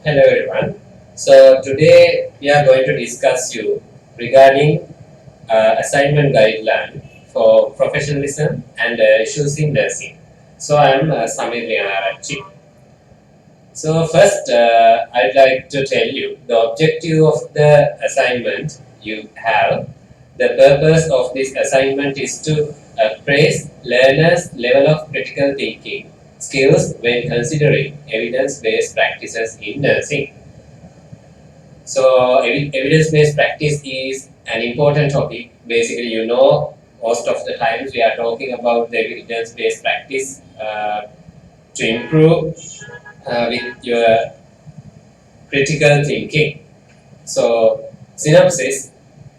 Hello everyone. So today we are going to discuss you regarding assignment guideline for professionalism and issues in nursing. So I am Samir Lianarachi. So first I'd like to tell you the objective of the assignment you have. The purpose of this assignment is to praise learners' level of critical thinking skills when considering evidence-based practices in nursing. So evidence-based practice is an important topic. Basically, most of the times we are talking about the evidence-based practice to improve with your critical thinking. So synopsis: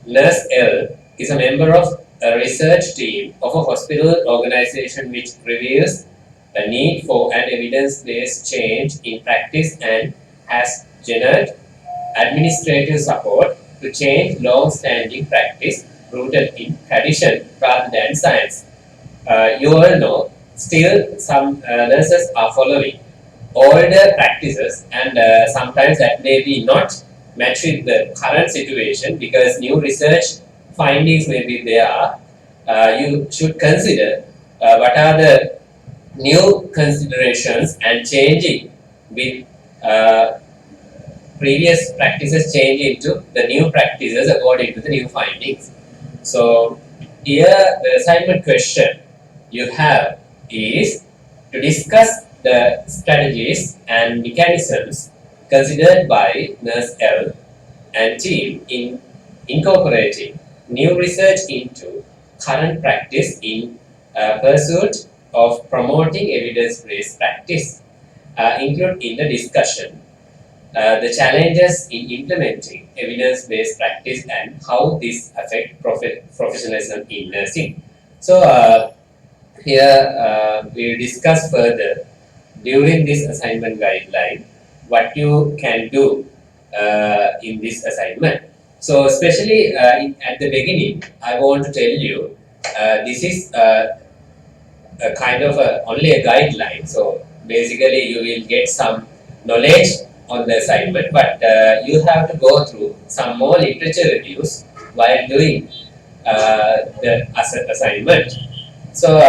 Nurse L is a member of a research team of a hospital organization which reveals a need for an evidence-based change in practice and has generated administrative support to change long-standing practice rooted in tradition rather than science. You all know, still some nurses are following older practices, and sometimes that may be not match with the current situation because new research findings may be there. You should consider what are the new considerations and changing with previous practices change into the new practices according to the new findings. So here the assignment question you have is to discuss the strategies and mechanisms considered by Nurse L and team in incorporating new research into current practice in pursuit of promoting evidence-based practice. Include in the discussion the challenges in implementing evidence-based practice and how this affect professionalism in nursing. So here we will discuss further during this assignment guideline what you can do in this assignment. So especially at the beginning, I want to tell you this is a kind of only a guideline. So basically, you will get some knowledge on the assignment, but you have to go through some more literature reviews while doing the assignment. So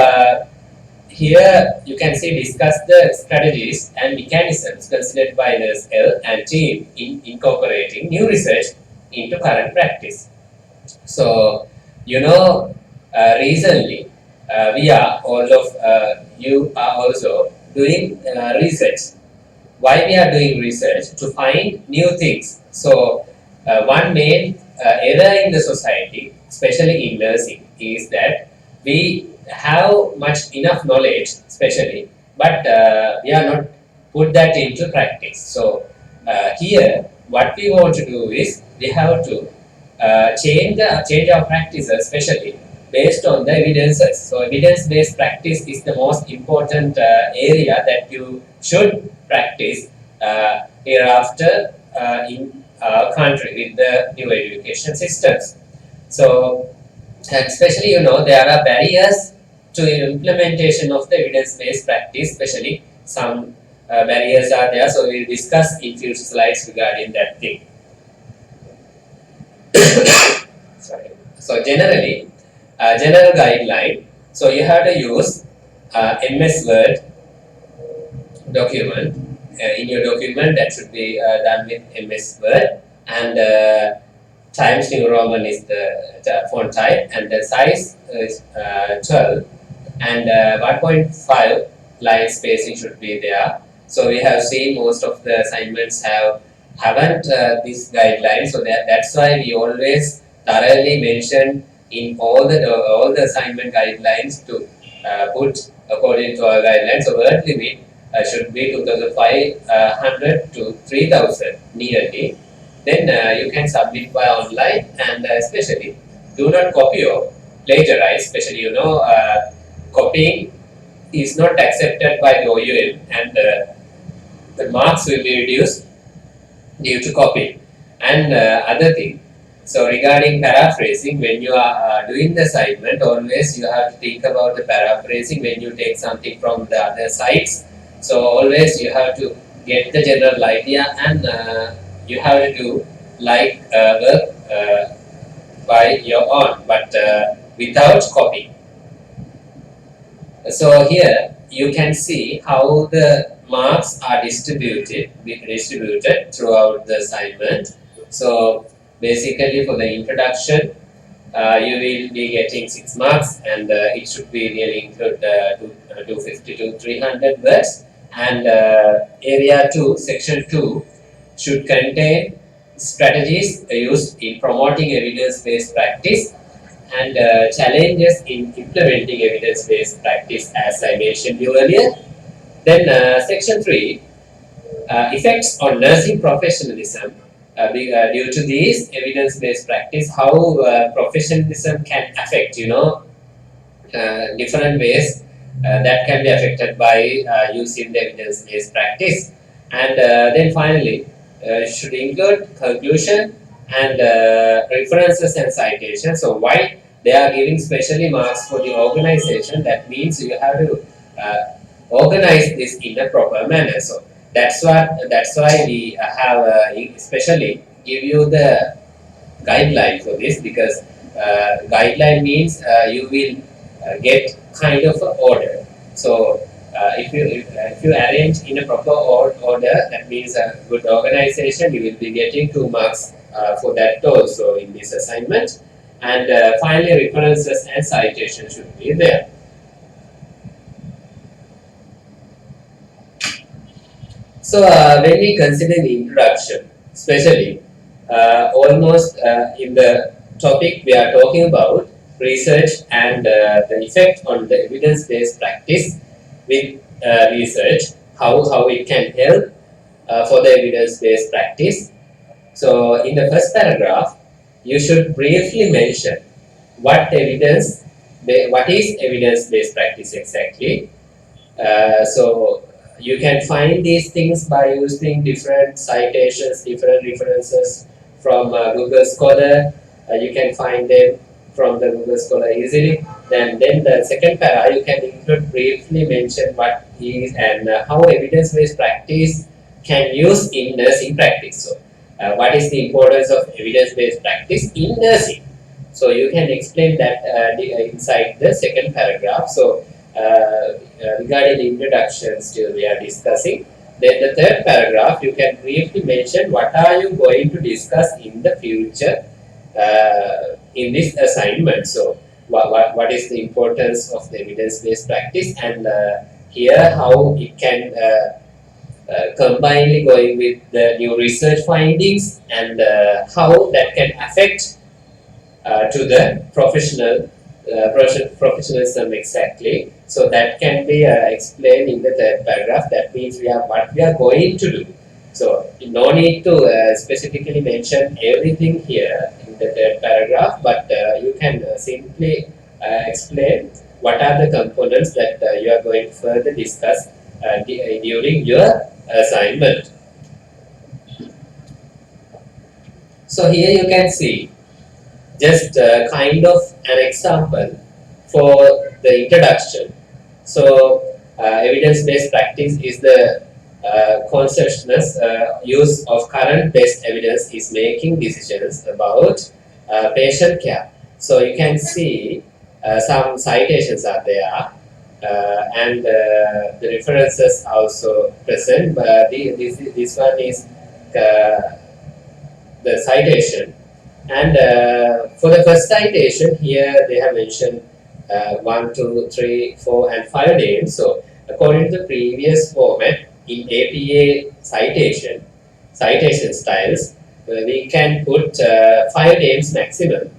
here you can see discuss the strategies and mechanisms considered by Nurse L and team in incorporating new research into current practice. So recently we are all of you are also doing research. Why we are doing research? To find new things. So one main error in the society, especially in nursing, is that we have much enough knowledge, especially, but we are not put that into practice. So here, what we want to do is we have to change our practices, especially based on the evidences. So evidence-based practice is the most important area that you should practice hereafter in our country with the new education systems. So especially there are barriers to implementation of the evidence-based practice, especially some barriers are there. So we'll discuss in future slides regarding that thing. Sorry. So generally, general guideline. So you have to use MS Word document. In your document, that should be done with MS Word, and Times New Roman is the font type, and the size is 12, and 1.5 line spacing should be there. So we have seen most of the assignments haven't this guideline, so that's why we always thoroughly mention in all the assignment guidelines to put according to our guidelines. So word limit should be 2,500 to 3,000 nearly. Then you can submit by online, and especially do not copy or plagiarize. Especially copying is not accepted by the OUM, and the marks will be reduced due to copying. And other thing, so regarding paraphrasing, when you are doing the assignment, always you have to think about the paraphrasing when you take something from the other sites. So always you have to get the general idea, and you have to do like work by your own, but without copying. So here you can see how the marks are distributed throughout the assignment. So basically, for the introduction, you will be getting 6 marks, and it should be really include 250 to 300 words. And area 2, section 2, should contain strategies used in promoting evidence-based practice and challenges in implementing evidence-based practice, as I mentioned you earlier. Then section 3, effects on nursing professionalism. Due to these evidence-based practice, how professionalism can affect, different ways that can be affected by using the evidence-based practice. And then finally, should include conclusion and references and citations. So why they are giving specially marks for the organization, that means you have to organize this in a proper manner. So that's why we have especially give you the guideline for this, because guideline means you will get kind of an order. So if you arrange in a proper order, that means a good organization, you will be getting 2 marks for that also in this assignment. And finally, references and citation should be there. So when we consider the introduction, especially almost in the topic we are talking about research and the effect on the evidence-based practice with research, how it can help for the evidence-based practice. So in the first paragraph, you should briefly mention what what is evidence-based practice exactly. So you can find these things by using different citations, different references from Google Scholar. You can find them from the Google Scholar easily. Then the second para, you can include briefly mention what is and how evidence-based practice can use in nursing practice. So what is the importance of evidence-based practice in nursing? So you can explain that inside the second paragraph. So regarding the introduction still we are discussing. Then the third paragraph, you can briefly mention what are you going to discuss in the future in this assignment. So what is the importance of the evidence-based practice, and here how it can combinely going with the new research findings, and how that can affect to the professionalism exactly. So that can be explained in the third paragraph. That means what we are going to do. So no need to specifically mention everything here in the third paragraph, but you can simply explain what are the components that you are going to further discuss during your assignment. So here you can see just kind of an example for the introduction. So evidence-based practice is the conscientious use of current best evidence is making decisions about patient care. So you can see some citations are there, and the references also present, but this one is the citation. And for the first citation, here they have mentioned 1, 2, 3, 4, and 5 names. So according to the previous format in APA citation styles, we can put 5 names maximum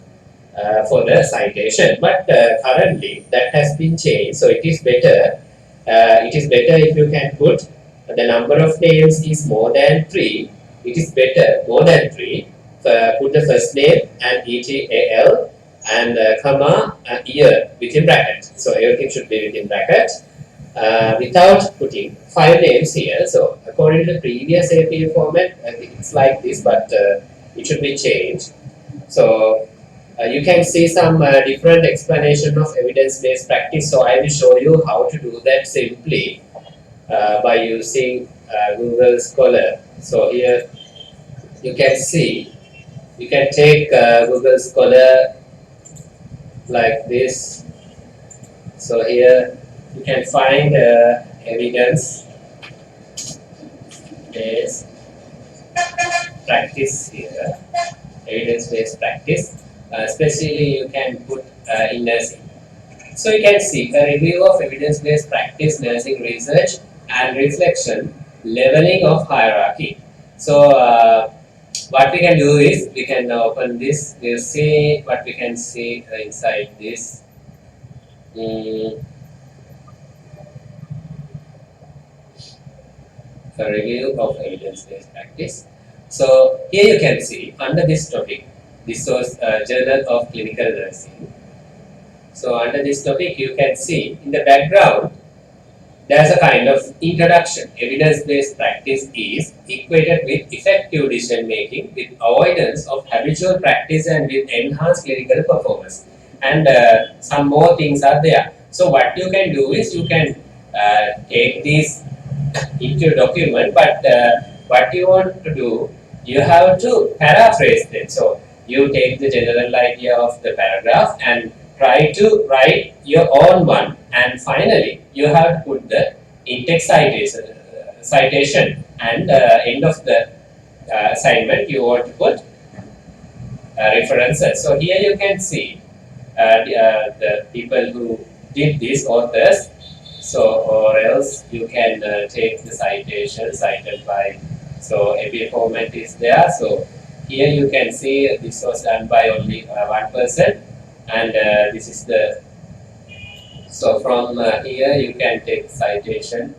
for the citation. But currently that has been changed, so it is better. It is better if you can put the number of names is more than 3. It is better more than 3. Put the first name and ETAL and comma year within bracket. So everything should be within bracket without putting 5 names here. So according to the previous APA format, it's like this, but it should be changed. So you can see some different explanation of evidence-based practice. So I will show you how to do that simply. by using Google Scholar. So here you can see, you can take Google Scholar like this. So here you can find evidence based practice here, evidence based practice. Especially you can put in nursing. So you can see a review of evidence based practice, nursing research, and reflection, leveling of hierarchy. So what we can do is we can open this. We'll see what we can see inside this. A review of evidence-based practice. So here you can see under this topic, this was Journal of Clinical Nursing. So under this topic, you can see in the background, there's a kind of introduction. Evidence-based practice is equated with effective decision making, with avoidance of habitual practice, and with enhanced clinical performance. And some more things are there. So what you can do is you can take these into a document, but what you want to do, you have to paraphrase them. So you take the general idea of the paragraph and try to write your own one, and finally you have to put the in-text citation, and end of the assignment you want to put references. So here you can see the people who did these authors. So or else you can take the citation cited by. So APA format is there. So here you can see this was done by only one person, and this is the. So from here you can take citation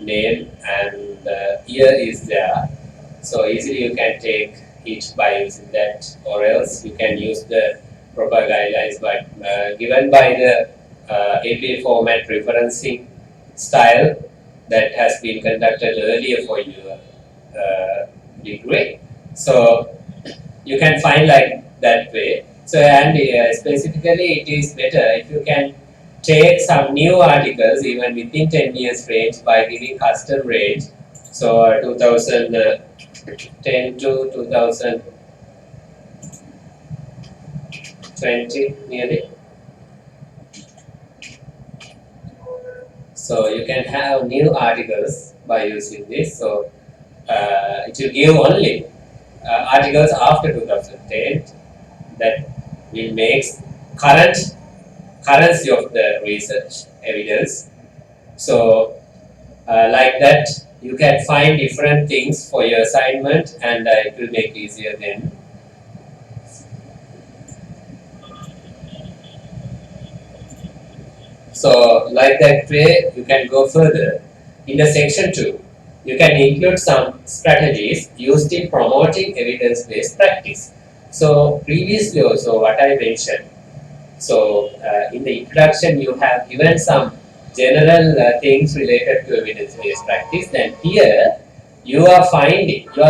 name, and year is there. So easily you can take it by using that, or else you can use the proper guidelines, but given by the APA format referencing style that has been conducted earlier for your degree. So you can find like that way. So and specifically it is better if you can take some new articles even within 10 years range by giving custom range. So 2010 to 2020 nearly. So you can have new articles by using this. So it will give only articles after 2010 that will make currency of the research evidence. So like that you can find different things for your assignment, and it will make easier then. So like that way you can go further. In the section 2, you can include some strategies used in promoting evidence-based practice. So previously also what I mentioned. So in the introduction you have given some general things related to evidence-based practice. Then here you are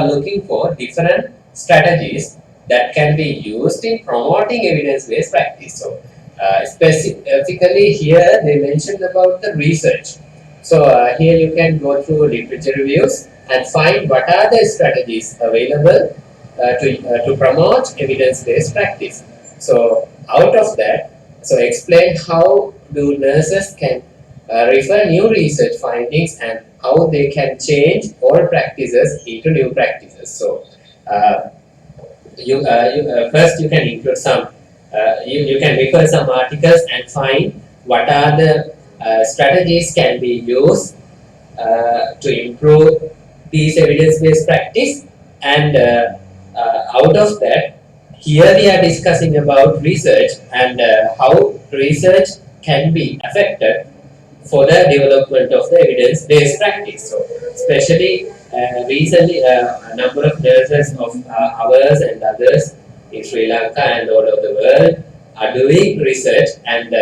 looking for different strategies that can be used in promoting evidence-based practice. So specifically here they mentioned about the research. So here you can go through literature reviews and find what are the strategies available to promote evidence-based practice. So out of that, so explain how do nurses can refer new research findings and how they can change old practices into new practices. So first you can include some, you can refer some articles and find what are the strategies can be used to improve these evidence-based practice, and out of that, here we are discussing about research and how research can be affected for the development of the evidence-based practice. So, especially recently, a number of nurses of ours and others in Sri Lanka and all over the world are doing research, and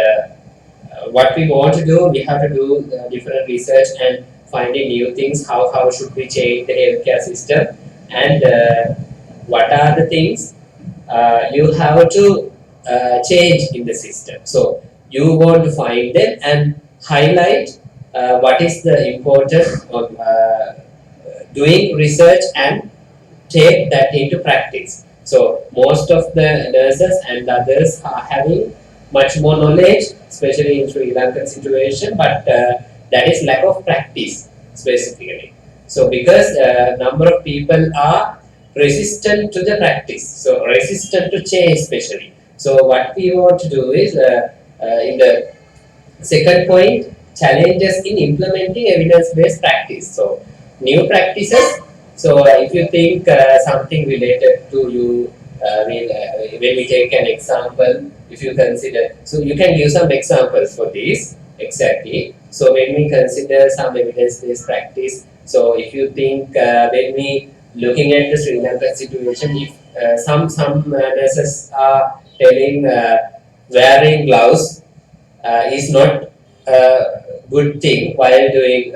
what we want to do, we have to do different research and finding new things. How should we change the healthcare system, and what are the things you have to change in the system. So you want to find them and highlight what is the importance of doing research and take that into practice. So most of the nurses and others are having much more knowledge, especially in Sri Lankan situation, but that is lack of practice specifically. So because number of people are resistant to the practice, so resistant to change especially. So what we want to do is in the second point, challenges in implementing evidence-based practice. So, new practices. So, if you think something related to you, when we take an example, if you consider, so you can give some examples for this exactly. So, when we consider some evidence-based practice, so if you think when we looking at the Sri Lankan situation, if some nurses are telling wearing gloves is not a good thing while doing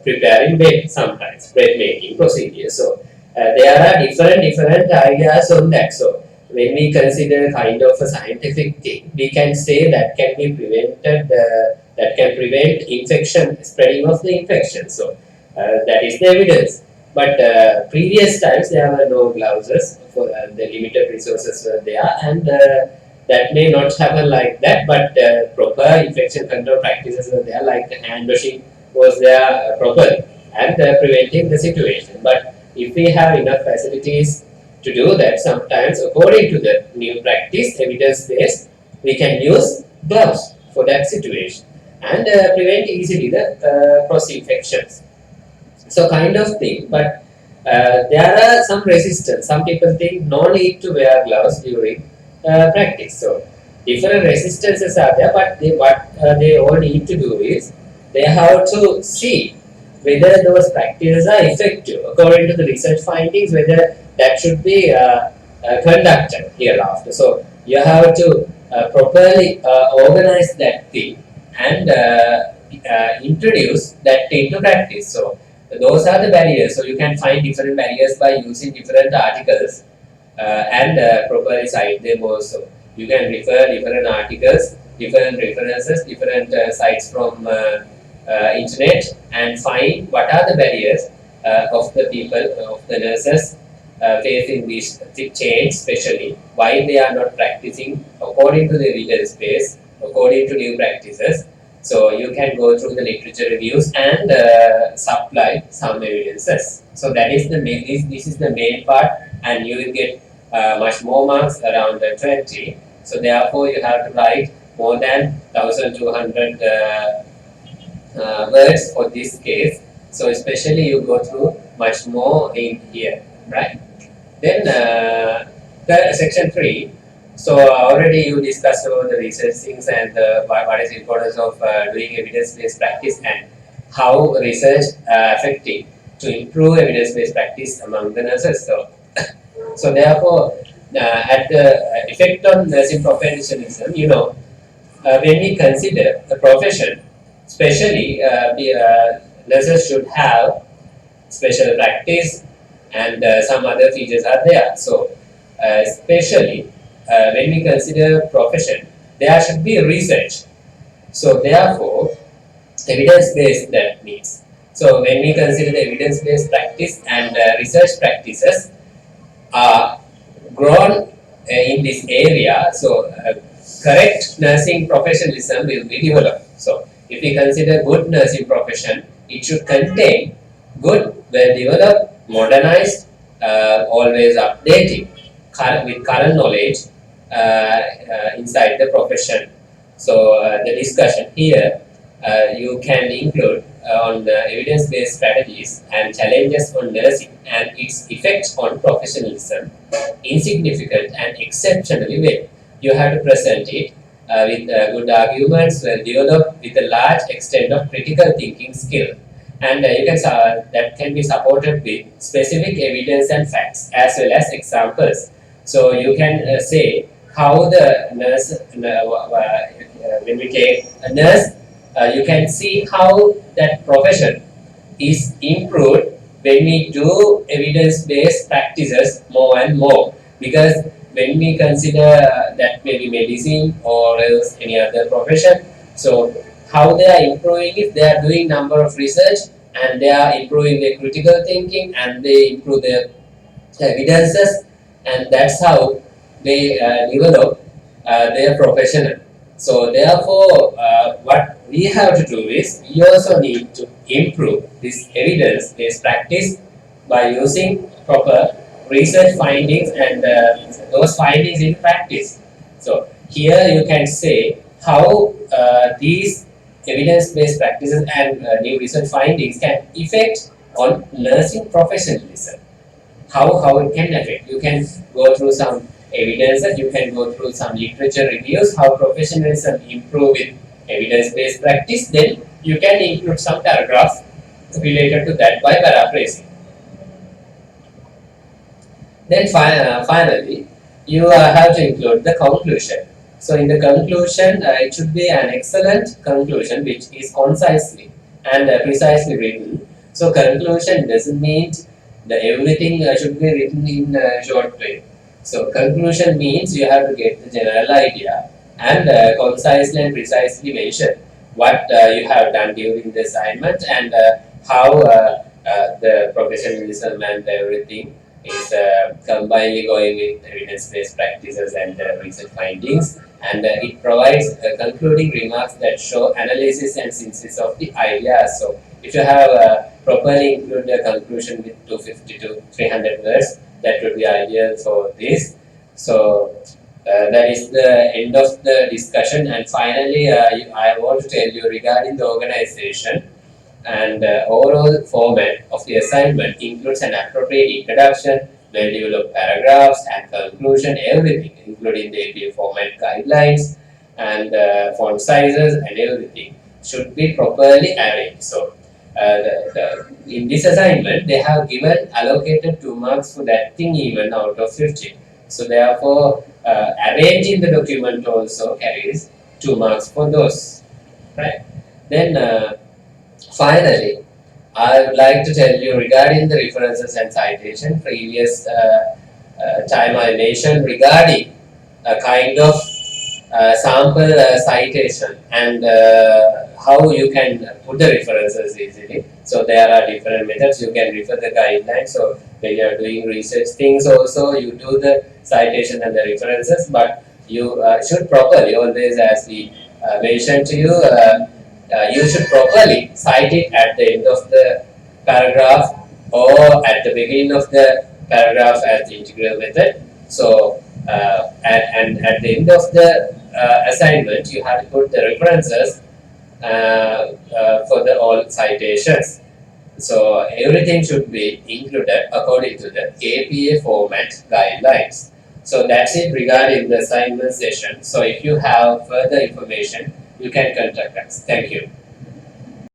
preparing bread sometimes bread making procedure. So there are different ideas on that. So when we consider kind of a scientific thing, we can say that can be prevented. That can prevent infection, spreading of the infection. So that is the evidence. But previous times there were no gloves for the limited resources were there, and that may not happen like that, but proper infection control practices were there, like the hand washing was there properly and preventing the situation. But if we have enough facilities to do that, sometimes according to the new practice, evidence based, we can use gloves for that situation and prevent easily the cross infections. So kind of thing, but there are some resistance. Some people think no need to wear gloves during practice. So different resistances are there, but what they all need to do is they have to see whether those practices are effective according to the research findings, whether that should be conducted hereafter. So you have to properly organize that thing and introduce that into practice. So those are the barriers. So you can find different barriers by using different articles and properly cite them also. You can refer different articles, different references, different sites from internet and find what are the barriers of the people, of the nurses facing this change, especially why they are not practicing according to the evidence base, according to new practices. So you can go through the literature reviews and supply some evidences. So that is the main. This is the main part, and you will get much more marks around 20. So therefore, you have to write more than 1,200 words for this case. So especially you go through much more in here, right? Then section 3. So already you discussed about the research things and what is the importance of doing evidence-based practice and how research affecting to improve evidence-based practice among the nurses. So therefore, at the effect on nursing professionalism, when we consider the profession, especially the nurses should have special practice and some other features are there. So especially when we consider profession, there should be research. So therefore, evidence-based that means. So when we consider the evidence-based practice and research practices are grown in this area, so correct nursing professionalism will be developed. So if we consider good nursing profession, it should contain good, well-developed, modernized, always updating with current knowledge inside the profession. So the discussion here you can include on evidence-based strategies and challenges on nursing and its effects on professionalism, insignificant and exceptionally well. You have to present it with good arguments, well developed with a large extent of critical thinking skill. And you can that can be supported with specific evidence and facts as well as examples. So you can say how the nurse, when we take a nurse, you can see how that profession is improved when we do evidence-based practices more and more. Because when we consider that maybe medicine or else any other profession, so how they are improving if they are doing number of research and they are improving their critical thinking and they improve their evidences, and that's how they develop their professional. So therefore, what we have to do is we also need to improve this evidence-based practice by using proper research findings and those findings in practice. So here you can say how these evidence-based practices and new research findings can affect on nursing professionalism. How it can affect. You can go through some evidences, you can go through some literature reviews, how professionalism improve with evidence-based practice, then you can include some paragraphs related to that by paraphrasing. Then finally, you have to include the conclusion. So in the conclusion, it should be an excellent conclusion which is concisely and precisely written. So conclusion doesn't mean that everything should be written in a short way. So conclusion means you have to get the general idea and concisely and precisely mention what you have done during the assignment and how the professionalism and everything is combinedly going with evidence-based practices and research findings, and it provides concluding remarks that show analysis and synthesis of the ideas. So if you have properly included a conclusion with 250 to 300 words, that would be ideal for this. So that is the end of the discussion, and finally I want to tell you regarding the organization and overall format of the assignment includes an appropriate introduction, well-developed paragraphs and conclusion, everything, including the APA format guidelines and font sizes and everything should be properly arranged. So, in this assignment, they have given allocated 2 marks for that thing even out of 50. So, therefore, arranging the document also carries 2 marks for those, right? Then, finally, I would like to tell you regarding the references and citation. Previous time I mentioned regarding a kind of sample citation and how you can put the references easily. So there are different methods. You can refer the guidelines. So when you are doing research things also, you do the citation and the references, but you should properly always, as we mentioned to you, you should properly cite it at the end of the paragraph or at the beginning of the paragraph as the integral method. So, and at the end of the assignment, you have to put the references for the all citations. So, everything should be included according to the APA format guidelines. So, that's it regarding the assignment session. So, if you have further information, you can contact us. Thank you.